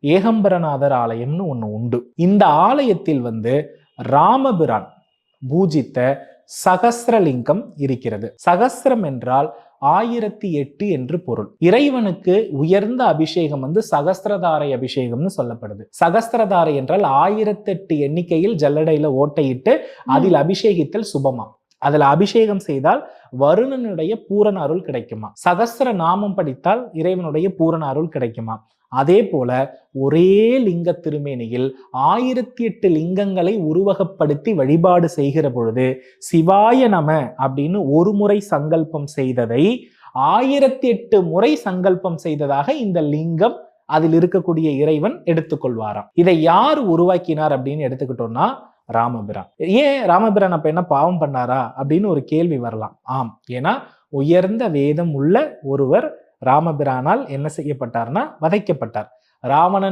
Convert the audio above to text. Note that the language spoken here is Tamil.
ஏகம்பரநாதர் ஆலயம்னு ஒண்ணு உண்டு. இந்த ஆலயத்தில் ராமபிரான் பூஜித்த சகஸ்ரலிங்கம் இருக்கிறது. சகஸ்ரம் என்றால் 1008 என்று பொருள். இறைவனுக்கு உயர்ந்த அபிஷேகம் சகஸ்திரதாரை அபிஷேகம்னு சொல்லப்படுது. சகஸ்திரதாரை என்றால் 1008 எண்ணிக்கையில் ஜல்லடையில ஓட்டையிட்டு அதில் அபிஷேகித்தல் சுபமா. அதுல அபிஷேகம் செய்தால் வருணனுடைய பூரண அருள் கிடைக்குமா. சகஸ்ர நாமம் படித்தால் இறைவனுடைய பூரண அருள் கிடைக்குமா. அதே போல ஒரே லிங்க திருமேனியில் 1008 லிங்கங்களை உருவகப்படுத்தி வழிபாடு செய்கிற பொழுது சிவாய நம அப்படின்னு ஒரு முறை சங்கல்பம் செய்ததை 1008 முறை சங்கல்பம் செய்ததாக இந்த லிங்கம் அதில் இருக்கக்கூடிய இறைவன் எடுத்துக்கொள்வாராம். இதை யார் உருவாக்கினார் அப்படின்னு எடுத்துக்கிட்டோம்னா ராமபிரான். ஏன் ராமபிரான் அப்ப என்ன பாவம் பண்ணாரா அப்படின்னு ஒரு கேள்வி வரலாம். ஆம், ஏன்னா உயர்ந்த வேதம் உள்ள ஒருவர் ராமபிரானால் என்ன செய்யப்பட்டார்னா வதைக்கப்பட்டார். ராவணன்